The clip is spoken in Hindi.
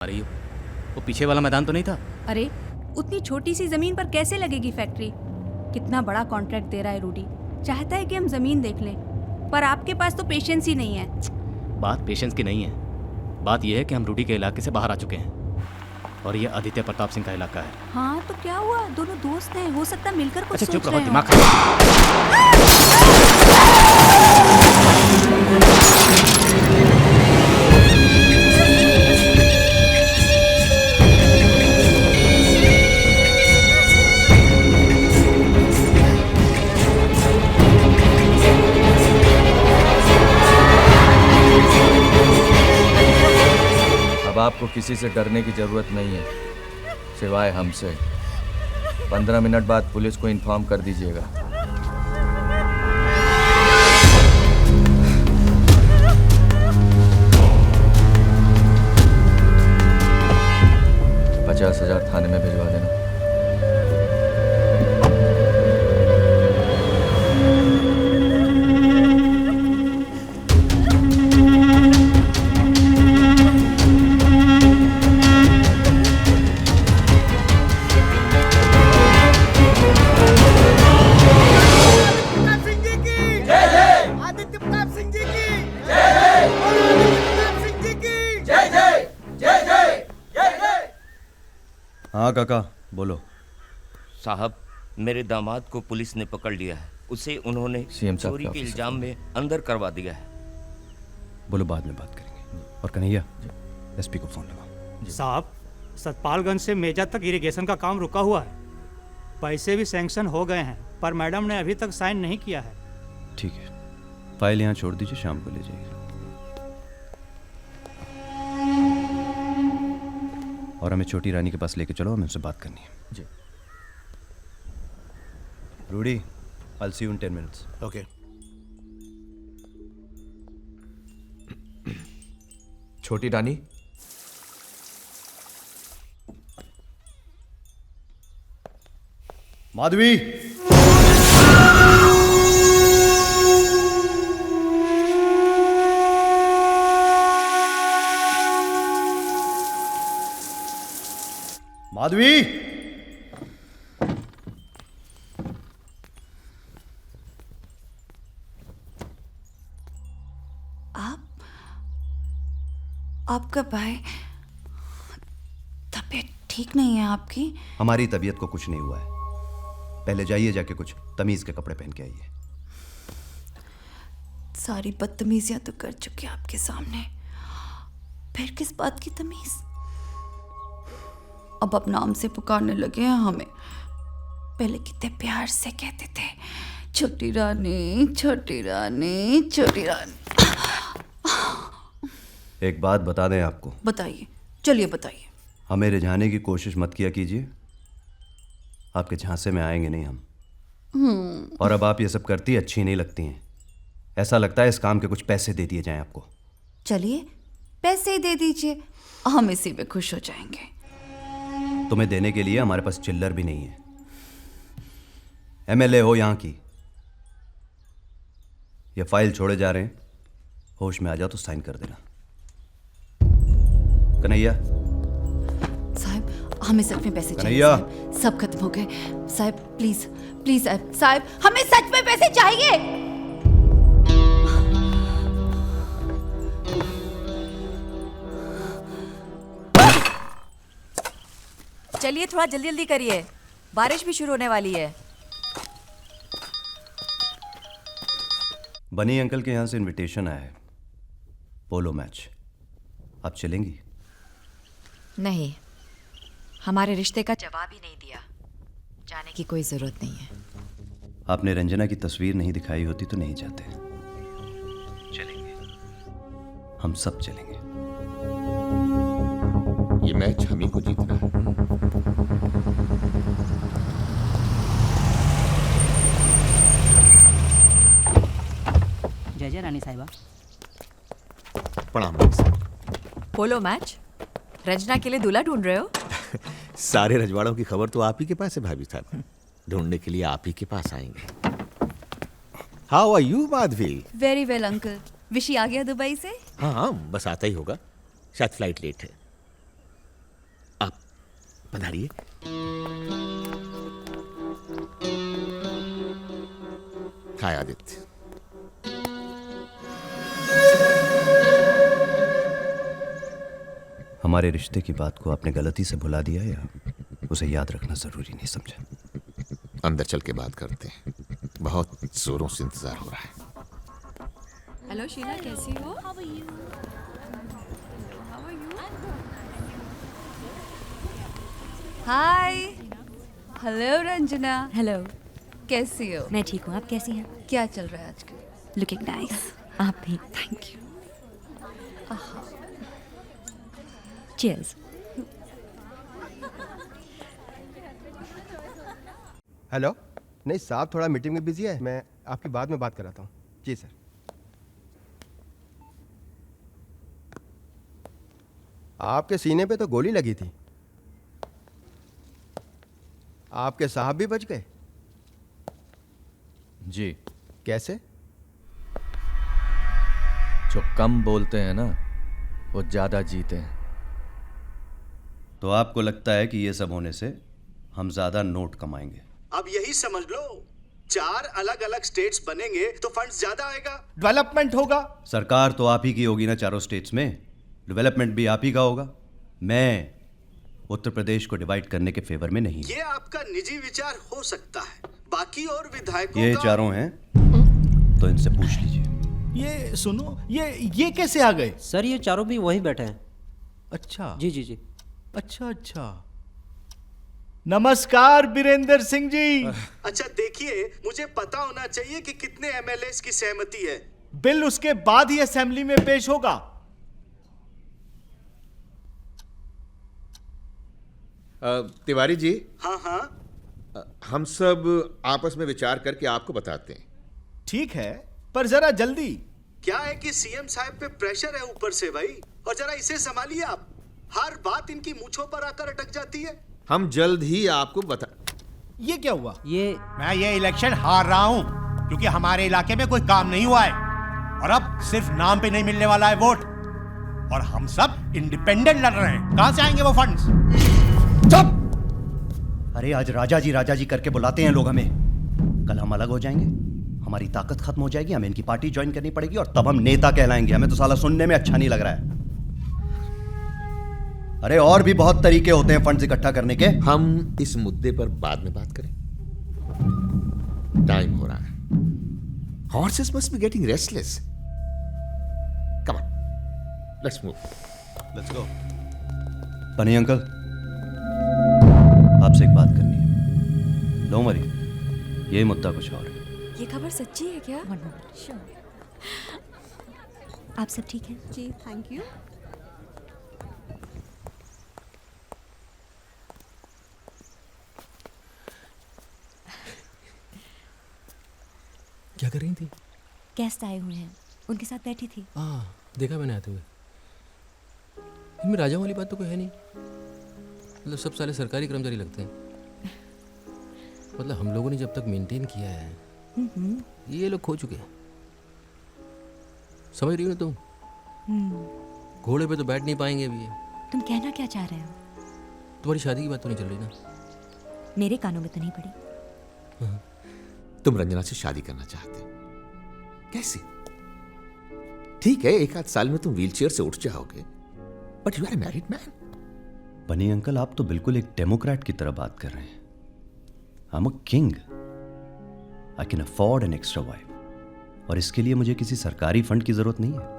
अरे वो पीछे वाला मैदान तो नहीं था? अरे उतनी छोटी सी जमीन पर कैसे लगेगी फैक्ट्री? कितना बड़ा कॉन्ट्रैक्ट दे रहा है रूडी। चाहता है कि हम जमीन देख लें, पर आपके पास तो पेशेंस ही नहीं है। बात पेशेंस की नहीं है, बात यह है कि हम रूडी के इलाके से बाहर आ चुके हैं और ये आदित्य प्रताप सिंह का इलाका है। हाँ तो क्या हुआ, दोनों दोस्त हैं, हो सकता है मिलकर कुछ अच्छा सोच चुप रहे रहो, हों। दिमाग खराब। अब आपको किसी से डरने की जरूरत नहीं है सिवाय हमसे। 15 मिनट बाद पुलिस को इन्फॉर्म कर दीजिएगा। $50,000 थाने में भिजवा देना। हाँ काका बोलो। साहब, मेरे दामाद को पुलिस ने पकड़ लिया है। उसे उन्होंने सीएम साहब चोरी के के ऑफिस इल्जाम में अंदर करवा दिया है। बोलो, बाद में बात करेंगे। और कन्हैया, एसपी को फोन लगाओ। साहब, सतपालगंज से मेजा तक इरिगेशन का काम रुका हुआ है। पैसे भी सैंक्शन हो गए हैं, पर मैडम ने अभी तक साइन नहीं किया है। ठीक है, फाइल यहाँ छोड़ दीजिए, शाम को ले जाइए। और हमें छोटी रानी के पास लेके चलो, हमें उनसे बात करनी है। जी। Rudy, I'll see you in 10 minutes. Okay. छोटी रानी, माधवी, माधवी, आप कब आए? तबीयत ठीक नहीं है आपकी? हमारी तबीयत को कुछ नहीं हुआ है। पहले जाइए, जाके कुछ तमीज के कपड़े पहन के आइए। सारी बदतमीजियां तो कर चुके आपके सामने, फिर किस बात की तमीज? अब नाम से पुकारने लगे हैं हमें। पहले कितने प्यार से कहते थे, छोटी रानी, छोटी रानी, छोटी रानी। एक बात बता दें आपको। बताइए, चलिए बताइए। हमें रिझाने की कोशिश मत किया कीजिए, आपके झांसे में आएंगे नहीं हम। और अब आप ये सब करती अच्छी नहीं लगती हैं। ऐसा लगता है इस काम के कुछ पैसे दे दिए जाएं आपको। चलिए पैसे ही दे दीजिए, हम इसी में खुश हो जाएंगे। तुम्हें देने के लिए हमारे पास चिल्लर भी नहीं है। एमएलए हो यहाँ की, ये फाइल छोड़े जा रहे हैं, होश में आ जाओ तो साइन कर देना। कन्हैया, साहब हमें सच में पैसे चाहिए। कन्हैया। साहब, सब खत्म हो गए। साहब प्लीज प्लीज साहब, हमें सच में पैसे चाहिए। चलिए थोड़ा जल्दी जल्दी करिए, बारिश भी शुरू होने वाली है। बनी अंकल के यहाँ से इनविटेशन आया है, पोलो मैच। आप चलेंगी? नहीं, हमारे रिश्ते का जवाब ही नहीं दिया, जाने की कोई जरूरत नहीं है। आपने रंजना की तस्वीर नहीं दिखाई होती तो नहीं जाते। चलेंगे, हम सब चलेंगे। ये मैच हम ही को जीतना है। जय जय रानी साहिबा। प्रणाम भाई साहब। Polo match? रंजना के लिए दूल्हा ढूंढ रहे हो? सारे रजवाड़ों की खबर तो आप ही के पास है भाभी साहब। ढूंढने के लिए आप ही के पास आएंगे। How are you Madhavi? Very well uncle. Vishi आ गया दुबई से? हाँ हाँ, बस आता ही होगा, शायद फ्लाइट लेट है। पधारिए। हाय आदित्य। हमारे रिश्ते की बात को आपने गलती से भुला दिया या उसे याद रखना जरूरी नहीं समझा? अंदर चल के बात करते हैं, बहुत जोरों से इंतजार हो रहा है। हेलो शीला, कैसी हो? हाय। हेलो रंजना। हेलो। कैसी हो? मैं ठीक हूँ, आप कैसी हैं? क्या चल रहा है आजकल? Looking nice. आप भी। Thank you. चीयर्स। हेलो। नहीं साहब, थोड़ा मीटिंग में बिजी है, मैं आपकी बाद में बात कराता हूँ। जी सर। आपके सीने पे तो गोली लगी थी, आपके साहब भी बच गए? जी। कैसे? जो कम बोलते हैं ना, वो ज्यादा जीते हैं। तो आपको लगता है कि ये सब होने से हम ज्यादा नोट कमाएंगे? अब यही समझ लो, 4 अलग अलग स्टेट्स बनेंगे तो फंड ज्यादा आएगा, डेवलपमेंट होगा। सरकार तो आप ही की होगी ना चारों स्टेट्स में, डेवलपमेंट भी आप ही का होगा। मैं उत्तर प्रदेश को डिवाइड करने के फेवर में नहीं। ये आपका निजी विचार हो सकता है, बाकी और विधायकों ये का... चारों हैं तो इनसे पूछ लीजिए। ये सुनो, ये कैसे आ गए? सर ये चारों भी वहीं बैठे हैं। अच्छा जी जी जी। अच्छा। नमस्कार बीरेंद्र सिंह जी। अच्छा देखिए, मुझे पता होना चाहिए कि कितने एमएलएस की सहमति है। बिल उसके बाद ही असेंबली में पेश होगा। तिवारी जी। हाँ। हम सब आपस में विचार करके आपको बताते हैं। ठीक है, पर जरा जल्दी। क्या है कि सीएम साहब पे प्रेशर है ऊपर से भाई, और जरा इसे संभालिए आप। हर बात इनकी मूंछों पर आकर अटक जाती है। हम जल्द ही आपको बता। ये क्या हुआ? मैं ये इलेक्शन हार रहा हूं क्योंकि हमारे इलाके में कोई काम नहीं हुआ है, और अब सिर्फ नाम पे नहीं मिलने वाला है वोट, और हम सब इंडिपेंडेंट लड़ रहे हैं। कहां से आएंगे वो फंड्स? चुप! अरे आज राजा जी करके बुलाते हैं लोग हमें। कल हम अलग हो जाएंगे, हमारी ताकत खत्म हो जाएगी, हमें इनकी पार्टी ज्वाइन करनी पड़ेगी और तब हम नेता कहलाएंगे। हमें तो साला सुनने में अच्छा नहीं लग रहा है। अरे और भी बहुत तरीके होते हैं फंड्स इकट्ठा करने के। हम इस मुद्दे पर बाद में बात करें, टाइम हो रहा है। Horses must be getting restless. Come on, let's move. Let's go. पनी अंकल, आपसे एक बात करनी है। डोंट वरी, ये मुद्दा कुछ और है। ये खबर सच्ची है क्या? श्योर। आप सब ठीक हैं? जी थैंक यू। क्या कर रही थी? गेस्ट आए हुए हैं, उनके साथ बैठी थी। हाँ, देखा मैंने आते हुए। इनमें राजाओं वाली बात तो कोई है नहीं। मतलब सब साले सरकारी कर्मचारी लगते हैं। मतलब हम लोगों ने जब तक मेंटेन किया है, ये लोग खो चुके हैं। समझ रही हो ना तुम? घोड़े पे तो बैठ नहीं पाएंगे अभी। तुम कहना क्या चाह रहे हो? तुम्हारी शादी की बात तो नहीं चल रही ना? मेरे कानों में तो नहीं पड़ी। तुम रंजना से शादी करना चाहते हो? कैसे? ठीक है, 1 आध साल में तुम व्हीलचेयर से उठ जाओगे, but you are a married man. Bunny uncle, आप तो बिल्कुल एक डेमोक्रेट की तरह बात कर रहे हैं। I am a king, I can afford an extra wife, और इसके लिए मुझे किसी सरकारी फंड की जरूरत नहीं है।